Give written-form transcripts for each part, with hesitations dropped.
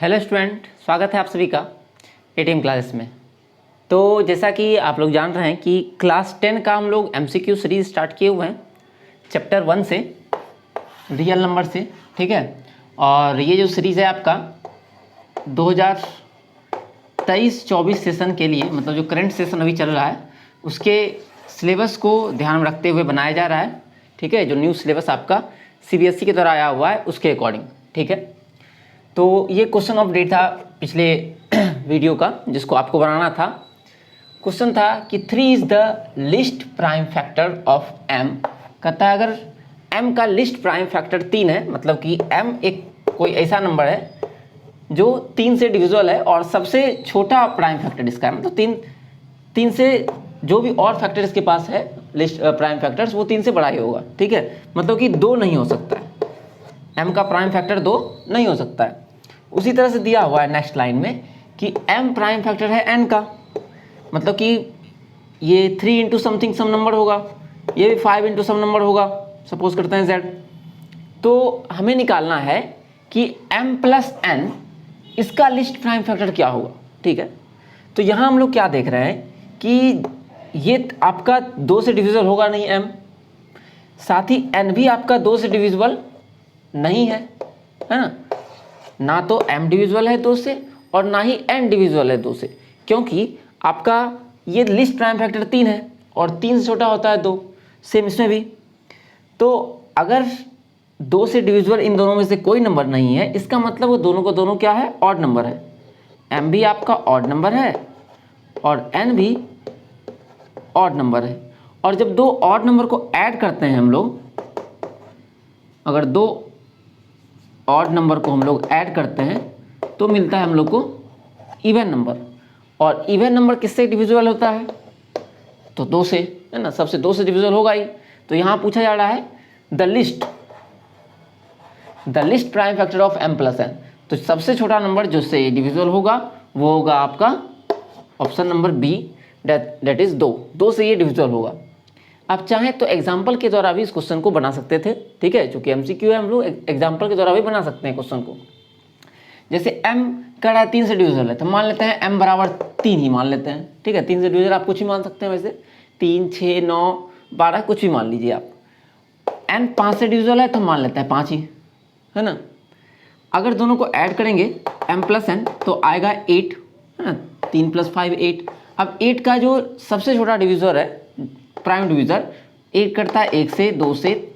Hello student, स्वागत है आप सभी का एटीएम क्लासेस में। तो जैसा कि आप लोग जान रहे हैं कि क्लास 10 का हम लोग एमसीक्यू सीरीज स्टार्ट किए हुए हैं चैप्टर 1 से, रियल नंबर से, ठीक है। और ये जो सीरीज़ है आपका 2023-24 सेशन के लिए, मतलब जो करंट सेशन अभी चल रहा है उसके सिलेबस को ध्यान में रखते हुए बनाया जा रहा है, ठीक है। जो न्यू सिलेबस आपका सीबीएसई के द्वारा आया हुआ है उसके अकॉर्डिंग, ठीक है। तो ये क्वेश्चन अपडेट था पिछले वीडियो का, जिसको आपको बनाना था। क्वेश्चन था कि 3 is the list prime factor of m। कहता है अगर m का लिस्ट प्राइम फैक्टर 3 है, मतलब कि m एक कोई ऐसा नंबर है जो 3 से डिविजिबल है और सबसे छोटा प्राइम फैक्टर इसका है, मतलब तीन से जो भी और फैक्टर इसके पास है लिस्ट प्राइम फैक्टर्स, वो 3 से बड़ा ही होगा, ठीक है। मतलब कि 2 नहीं हो सकता है, m का प्राइम फैक्टर 2 नहीं हो सकता है। उसी तरह से दिया हुआ है नेक्स्ट लाइन में कि m प्राइम फैक्टर है n का, मतलब कि ये 3 इंटू समथिंग सम नंबर होगा, ये भी 5 इंटू सम नंबर होगा, सपोज करते हैं z। तो हमें निकालना है कि m प्लस n इसका लिस्ट प्राइम फैक्टर क्या होगा, ठीक है। तो यहाँ हम लोग क्या देख रहे हैं कि ये आपका 2 से डिविजिबल होगा नहीं m, साथ ही n भी आपका 2 से डिविजिबल नहीं है ना तो m डिविजिबल है 2 से और ना ही n डिविजिबल है 2 से, क्योंकि आपका ये लिस्ट प्राइम फैक्टर 3 है और 3 से छोटा होता है 2, सेम इसमें भी। तो अगर 2 से डिविजिबल इन दोनों में से कोई नंबर नहीं है, इसका मतलब वो दोनों को दोनों क्या है, ऑड नंबर है। m भी आपका ऑड नंबर है और n भी ऑड नंबर है। और जब 2 ऑड नंबर को ऐड करते हैं हम लोग, अगर 2 ऑड नंबर को हम लोग ऐड करते हैं तो मिलता है हम लोग को इवन नंबर। और इवन नंबर किससे डिविजिबल होता है, तो 2 से, है ना, सबसे 2 से डिविजिबल होगा ही। तो यहाँ पूछा जा रहा है the list prime factor of m plus n। तो सबसे छोटा नंबर जिससे डिविजिबल होगा वो होगा आपका option number B, that is 2 से ये डिविजिबल होगा। आप चाहें तो एग्जाम्पल के द्वारा भी इस क्वेश्चन को बना सकते थे, ठीक है। चूंकि एमसीक्यू है, हम लोग एग्जाम्पल के द्वारा भी बना सकते हैं क्वेश्चन को। जैसे m कह रहा है 3 से डिविजिबल है, तो मान लेते हैं m बराबर 3 ही मान लेते हैं, ठीक है। 3 से डिविजिबल आप कुछ भी मान सकते हैं, वैसे 3, 6, 9, 12 कुछ भी मान लीजिए आप। n 5 से डिविजिबल है तो मान लेते हैं 5 ही, है ना। अगर दोनों को ऐड करेंगे m प्लस n तो आएगा 8, है ना। 3 + 5 8। अब 8 का जो सबसे छोटा डिविजर है, प्राइम डिविजर, 8 करता है 1 से, 2 से,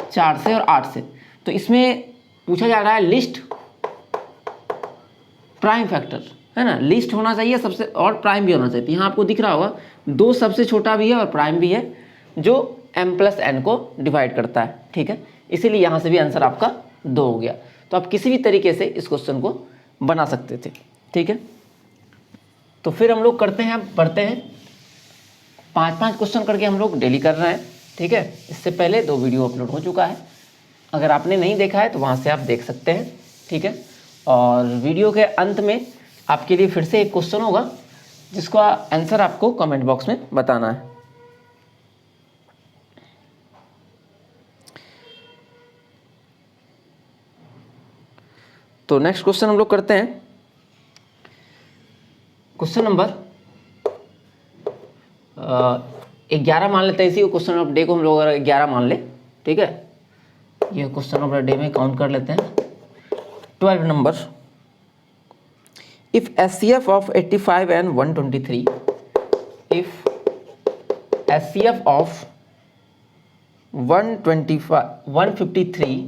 4 से और 8 से। तो इसमें पूछा जा रहा है लिस्ट प्राइम फैक्टर, है ना। लिस्ट होना चाहिए सबसे और प्राइम भी होना चाहिए। तो यहाँ आपको दिख रहा होगा 2 सबसे छोटा भी है और प्राइम भी है, जो m प्लस n को डिवाइड करता है, ठीक है। इसीलिए यहाँ से भी आंसर आपका 2 हो गया। तो आप किसी भी तरीके से इस क्वेश्चन को बना सकते थे, ठीक है। तो फिर हम लोग करते हैं, बढ़ते हैं। 5-5 क्वेश्चन करके हम लोग डेली कर रहे हैं, ठीक है। इससे पहले 2 वीडियो अपलोड हो चुका है, अगर आपने नहीं देखा है तो वहाँ से आप देख सकते हैं, ठीक है। और वीडियो के अंत में आपके लिए फिर से एक क्वेश्चन होगा जिसका आंसर आपको कमेंट बॉक्स में बताना है। तो नेक्स्ट क्वेश्चन हम लोग करते हैं, क्वेश्चन नंबर 11 मान लेते हैं। इसी क्वेश्चन ऑफ डे को हम लोग अगर 11 मान ले, ठीक है। ये क्वेश्चन ऑफ डे में काउंट कर लेते हैं। 12 number, if HCF of 85 and 123, if HCF of 153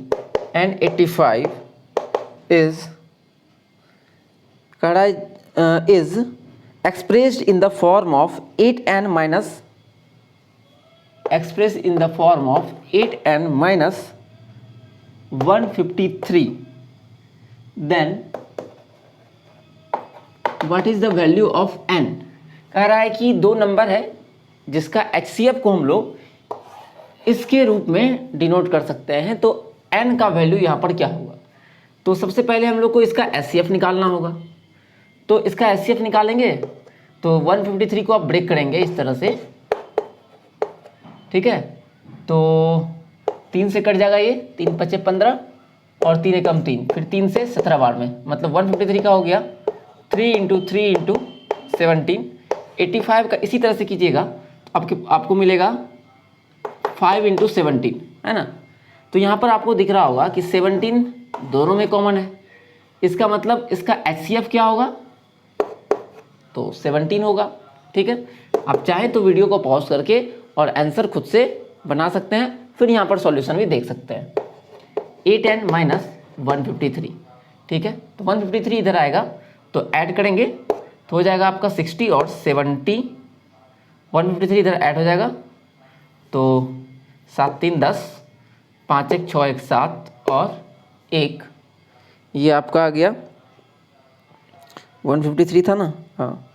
and 85 is is expressed in the form of 8n minus 153, then what is the value of n। कह रहा है कि 2 नंबर है जिसका HCF को हम लोग इसके रूप में डिनोट कर सकते हैं, तो n का वैल्यू यहाँ पर क्या होगा। तो सबसे पहले हम लोग को इसका HCF निकालना होगा। तो इसका HCF निकालेंगे तो 153 को आप ब्रेक करेंगे इस तरह से, ठीक है। तो 3 से कट जाएगा, ये 3 × 5 = 15 और 3 एकम 3, फिर 3 से 17 बार में, मतलब 153 का हो गया 3 इंटू 3 इंटू 17। 85 का इसी तरह से कीजिएगा तो आपको मिलेगा 5 इंटू 17, है ना। तो यहाँ पर आपको दिख रहा होगा कि 17 दोनों में कॉमन है, इसका मतलब इसका HCF क्या होगा, तो 17 होगा। ठीक है, आप चाहें तो वीडियो को पॉज करके और आंसर खुद से बना सकते हैं, फिर यहाँ पर सॉल्यूशन भी देख सकते हैं। 8n माइनस 153, ठीक है, तो 153 इधर आएगा तो ऐड करेंगे तो हो जाएगा आपका 60 और 70, 153 इधर ऐड हो जाएगा तो 7 3 10, 5 1 6 1 7 और 1, ये आपका आ गया 153 था ना, हाँ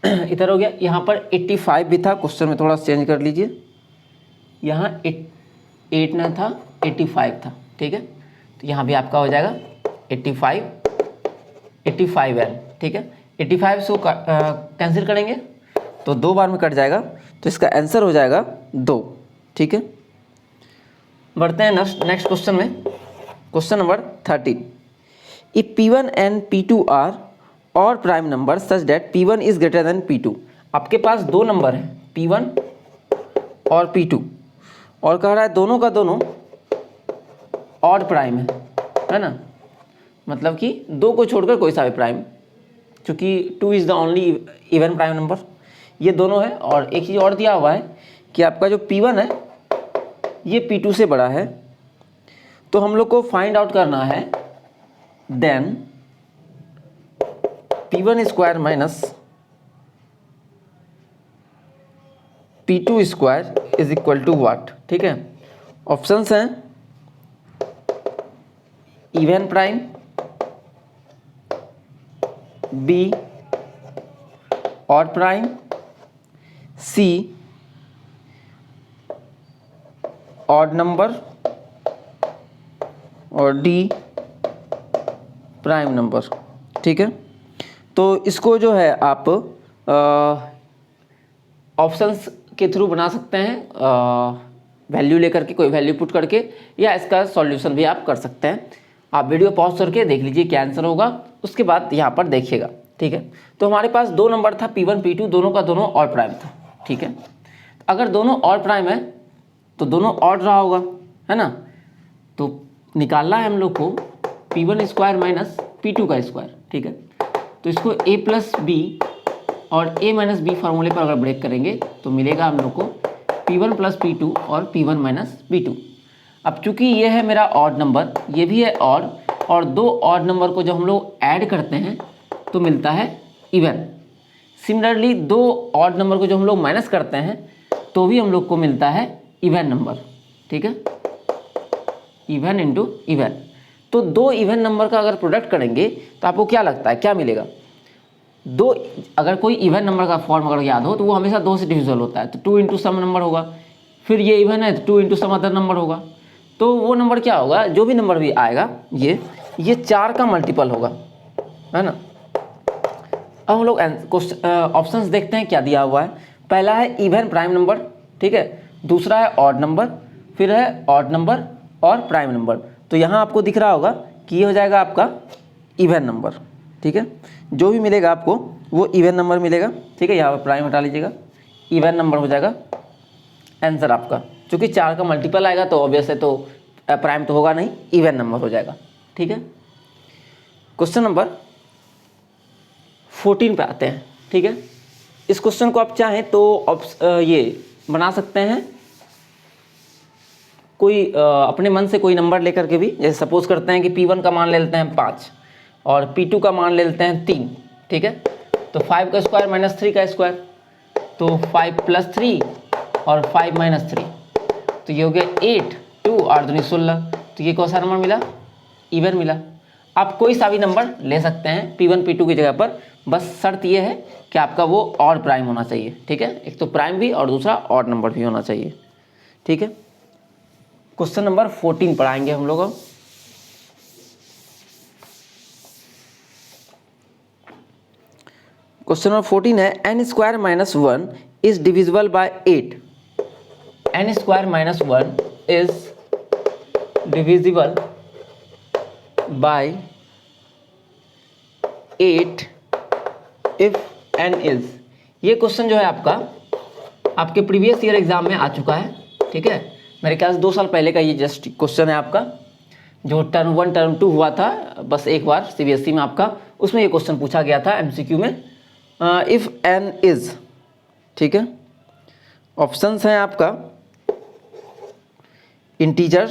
इधर हो गया। यहाँ पर 85 भी था, क्वेश्चन में थोड़ा चेंज कर लीजिए, यहाँ 8 ना था 85 था, ठीक है, तो यहाँ भी आपका हो जाएगा 85n, ठीक है। 85 से कैंसिल करेंगे तो 2 बार में कट जाएगा, तो इसका आंसर हो जाएगा 2, ठीक है। बढ़ते हैं नेक्स्ट क्वेश्चन में, question number 13। If P1 and P2 are और prime number such that P1 is greater than P2। आपके पास दो नंबर हैं P1 और P2 और कह रहा है दोनों का दोनों ऑड प्राइम है ना, मतलब कि दो को छोड़कर कोई सा भी प्राइम, क्योंकि 2 is the only even prime number, ये दोनों है। और एक चीज़ और दिया हुआ है कि आपका जो P1 है ये P2 से बड़ा है, तो हम लोग को फाइंड आउट करना है then P1 square minus P2 square is equal to what, ठीक है। ऑप्शंस हैं even prime, B odd prime, C odd number और डी प्राइम नंबर, ठीक है। तो इसको जो है आप ऑप्शंस के थ्रू बना सकते हैं, वैल्यू लेकर के, कोई वैल्यू पुट करके, या इसका सॉल्यूशन भी आप कर सकते हैं। आप वीडियो पॉज करके देख लीजिए क्या आंसर होगा, उसके बाद यहाँ पर देखिएगा, ठीक है। तो हमारे पास दो नंबर था P1 P2, दोनों का दोनों ऑड प्राइम था, ठीक है। अगर दोनों ऑड प्राइम है तो दोनों ऑड रहा होगा, है ना। तो निकालना है हम लोग को P1 स्क्वायर माइनस P2 का स्क्वायर, ठीक है। तो इसको a प्लस बी और a माइनस बी फार्मूले पर अगर ब्रेक करेंगे तो मिलेगा हम लोग को P1 प्लस P2 और P1 माइनस P2। अब चूंकि ये है मेरा ऑड नंबर, ये भी है ऑड, और दो ऑड नंबर को जब हम लोग ऐड करते हैं तो मिलता है इवन। सिमिलरली दो ऑड नंबर को जब हम लोग माइनस करते हैं तो भी हम लोग को मिलता है इवन नंबर, ठीक है, इवन इंटू इवन। तो दो इवन नंबर का अगर प्रोडक्ट करेंगे तो आपको क्या लगता है क्या मिलेगा, दो, अगर कोई इवन नंबर का फॉर्म अगर याद हो तो वो हमेशा 2 से डिविजिबल होता है, तो 2 इंटू सम नंबर होगा, फिर ये इवन है तो 2 इंटू सम अदर नंबर होगा, तो वो नंबर क्या होगा, जो भी नंबर भी आएगा ये 4 का मल्टीपल होगा, है ना। अब हम लोग ऑप्शंस देखते हैं क्या दिया हुआ है। पहला है इवन प्राइम नंबर, ठीक है, दूसरा है ऑड नंबर, फिर है ऑड नंबर और प्राइम नंबर। तो यहाँ आपको दिख रहा होगा कि ये हो जाएगा आपका इवन नंबर, ठीक है, जो भी मिलेगा आपको वो इवन नंबर मिलेगा, ठीक है। यहाँ पर प्राइम हटा लीजिएगा, इवन नंबर हो जाएगा आंसर आपका। चूँकि 4 का मल्टीपल आएगा तो ऑब्वियस है, तो प्राइम तो होगा नहीं, इवन नंबर हो जाएगा, ठीक है। क्वेश्चन नंबर 14 पे आते हैं, ठीक है। इस क्वेश्चन को आप चाहें तो ये बना सकते हैं, कोई अपने मन से कोई नंबर लेकर के भी, जैसे सपोज करते हैं कि P1 का मान ले लेते हैं 5 और P2 का मान ले लेते हैं 3, ठीक है। तो 5 का स्क्वायर माइनस 3 का स्क्वायर, तो 5 प्लस 3 और 5 माइनस 3, तो ये हो गया 8, 2 8 दूनी 16, तो ये कौन सा नंबर मिला, इवन मिला। आप कोई सा भी नंबर ले सकते हैं P1 P2 की जगह पर, बस शर्त ये है कि आपका वो ऑड प्राइम होना चाहिए, ठीक है, एक तो प्राइम भी और दूसरा ऑड नंबर भी होना चाहिए, ठीक है। क्वेश्चन नंबर 14 पढ़ाएंगे हम लोग। क्वेश्चन नंबर 14 है n square minus 1 is divisible by 8। n square minus 1 is divisible by 8 if n is. ये क्वेश्चन जो है आपके प्रीवियस ईयर एग्जाम में आ चुका है, ठीक है। मेरे ख्याल से 2 साल पहले का ये जस्ट क्वेश्चन है आपका, जो टर्म 1 टर्म 2 हुआ था बस एक बार सीबीएसई में आपका, उसमें ये क्वेश्चन पूछा गया था एमसीक्यू में, इफ n इज, ठीक है। ऑप्शंस हैं आपका इंटीजर,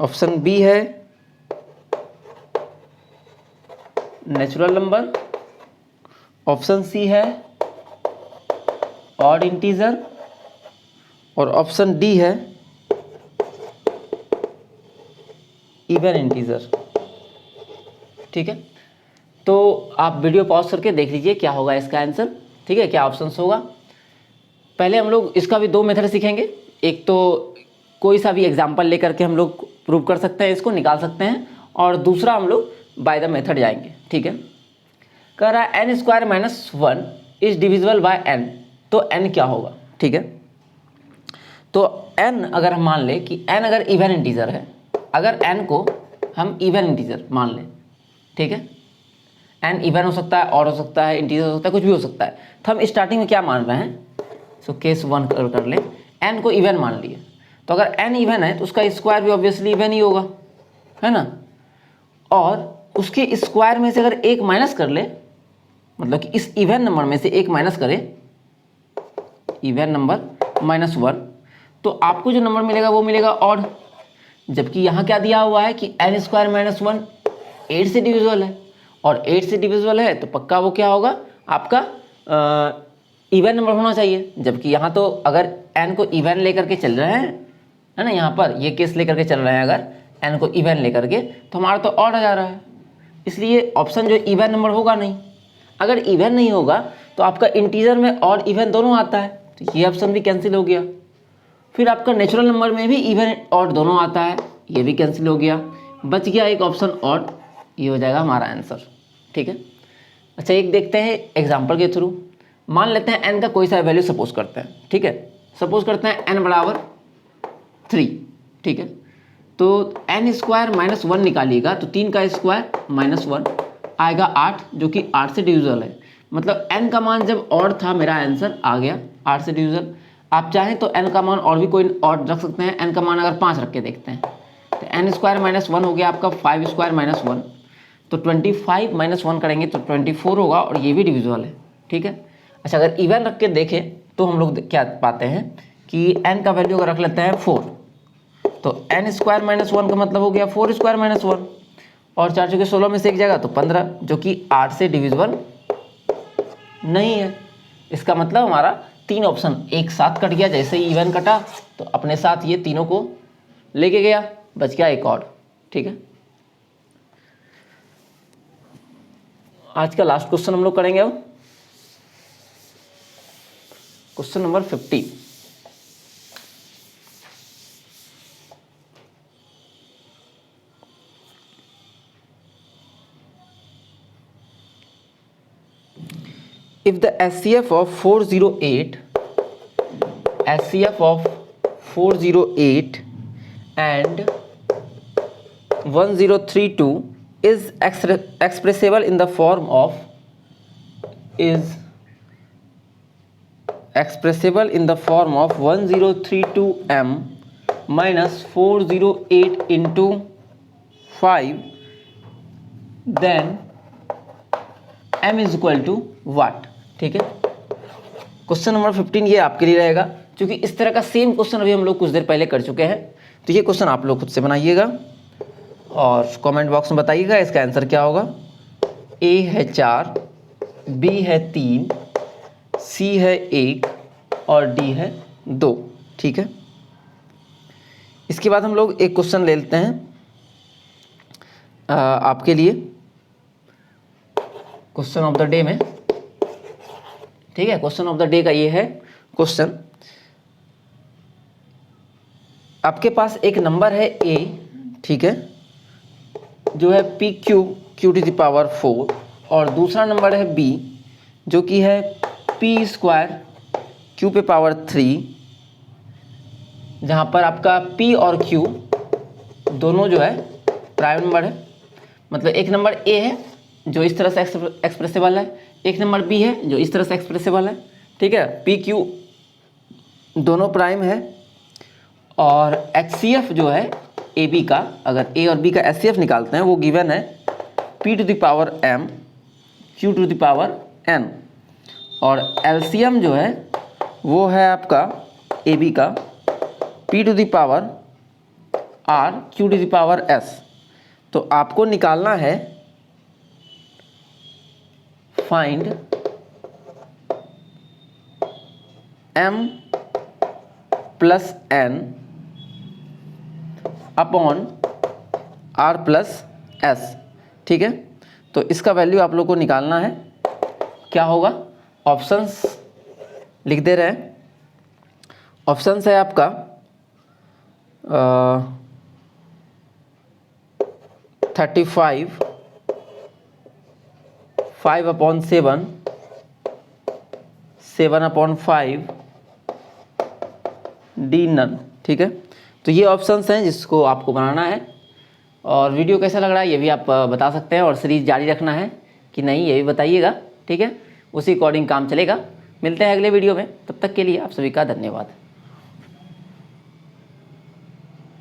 ऑप्शन बी है नेचुरल नंबर, ऑप्शन सी है ऑड इंटीजर और ऑप्शन डी है इवन इंटीजर, ठीक है। तो आप वीडियो पॉज करके देख लीजिए क्या होगा इसका आंसर, ठीक है, क्या ऑप्शंस होगा। पहले हम लोग इसका भी 2 मेथड सीखेंगे, एक तो कोई सा भी एग्जांपल लेकर के हम लोग प्रूव कर सकते हैं, इसको निकाल सकते हैं, और दूसरा हम लोग बाय द मेथड जाएंगे, ठीक है। कह रहा है n square minus 1 is divisible by n, तो n क्या होगा, ठीक है। तो n अगर हम मान लें कि n अगर इवन इंटीजर है, अगर n को हम इवन इंटीजर मान लें, ठीक है, n इवन हो सकता है, ऑड हो सकता है, इंटीजर हो सकता है, कुछ भी हो सकता है, तो हम स्टार्टिंग में क्या मान रहे हैं, सो केस 1 कर लें, n को इवन मान लिए, तो अगर n इवन है तो उसका स्क्वायर भी ऑब्वियसली इवन ही होगा, है ना। और उसके स्क्वायर में से अगर 1 माइनस कर ले, मतलब कि इस इवन नंबर में से 1 माइनस करें, इवन नंबर -1, तो आपको जो नंबर मिलेगा वो मिलेगा ऑड। जबकि यहाँ क्या दिया हुआ है कि n स्क्वायर माइनस 1 8 से डिविजिबल है, और 8 से डिविजिबल है तो पक्का वो क्या होगा आपका इवन नंबर होना चाहिए। जबकि यहाँ तो अगर n को इवन लेकर के चल रहे हैं, है ना, यहाँ पर ये केस लेकर के चल रहे हैं, अगर n को इवन लेकर के, तो हमारा तो ऑड आ जा रहा है, इसलिए ऑप्शन जो इवन नंबर होगा नहीं। अगर इवन नहीं होगा तो आपका इंटीजर में ऑड इवन दोनों आता है, तो ये ऑप्शन भी कैंसिल हो गया। फिर आपका नेचुरल नंबर में भी इवन ऑड दोनों आता है, ये भी कैंसिल हो गया, बच गया एक ऑप्शन ऑड, ये हो जाएगा हमारा आंसर, ठीक है। अच्छा, एक देखते हैं एग्जांपल के थ्रू। मान लेते हैं n का कोई सा वैल्यू सपोज करते हैं, ठीक है, सपोज करते हैं n बराबर 3, ठीक है। तो n स्क्वायर माइनस 1 निकालिएगा तो 3 का स्क्वायर -1 आएगा 8, जो कि 8 से डिविजिबल है। मतलब n का मान जब ऑड था, मेरा आंसर आ गया 8 से डिविजिबल। आप चाहें तो n का मान और भी कोई ऑड रख सकते हैं, n का मान अगर 5 रख के देखते हैं, तो n स्क्वायर -1 हो गया आपका 5 स्क्वायर -1, तो 25 -1 करेंगे तो 24 होगा, और ये भी डिविजिबल है, ठीक है। अच्छा, अगर इवन रख के देखें तो हम लोग क्या पाते हैं कि n का वैल्यू अगर रख लेते हैं 4, तो n स्क्वायर -1 का मतलब हो गया 4 स्क्वायर -1, और 4 चौके 16 में से एक जाएगा तो 15, जो कि 8 से डिविजिबल नहीं है। इसका मतलब हमारा 3 ऑप्शन एक साथ कट गया, जैसे ही इवन कटा तो अपने साथ ये तीनों को लेके गया, बच गया एक और, ठीक है। आज का लास्ट क्वेश्चन हम लोग करेंगे अब, question number 50। If the SCF of 408 and 1032 is expressible in the form of expressible in the form of 1032m minus 408 into 5, then m is equal to what, ठीक है। क्वेश्चन नंबर 15 ये आपके लिए रहेगा, क्योंकि इस तरह का सेम क्वेश्चन अभी हम लोग कुछ देर पहले कर चुके हैं। तो ये क्वेश्चन आप लोग खुद से बनाइएगा और कमेंट बॉक्स में बताइएगा इसका आंसर क्या होगा। ए है 4, बी है 3, सी है 1 और डी है 2, ठीक है। इसके बाद हम लोग एक क्वेश्चन ले लेते हैं आपके लिए क्वेश्चन ऑफ द डे में, ठीक है। क्वेश्चन ऑफ द डे का ये है क्वेश्चन, आपके पास एक नंबर है a, ठीक है, जो है PQ Q to the power 4, और दूसरा नंबर है b जो कि है P स्क्वायर Q पे पावर 3, जहाँ पर आपका P और Q दोनों जो है प्राइम नंबर है। मतलब एक नंबर ए है जो इस तरह से एक्सप्रेसिबल है, एक नंबर बी है जो इस तरह से एक्सप्रेसिबल है, ठीक है। पी क्यू दोनों प्राइम है। और HCF जो है ए बी का, अगर ए और बी का HCF निकालते हैं वो गिवन है P to the power M Q to the power N। और LCM जो है वो है आपका ए बी का P to the power R Q to the power S। तो आपको निकालना है find M plus N upon R plus S, ठीक है। तो इसका वैल्यू आप लोग को निकालना है, क्या होगा, ऑप्शंस लिख दे रहे हैं। ऑप्शंस है आपका 35, 5/7, 7/5, डी नन, ठीक है। तो ये ऑप्शंस हैं जिसको आपको बनाना है। और वीडियो कैसा लग रहा है ये भी आप बता सकते हैं, और सीरीज जारी रखना है कि नहीं ये भी बताइएगा, ठीक है। उसी अकॉर्डिंग काम चलेगा। मिलते हैं अगले वीडियो में, तब तक के लिए आप सभी का धन्यवाद।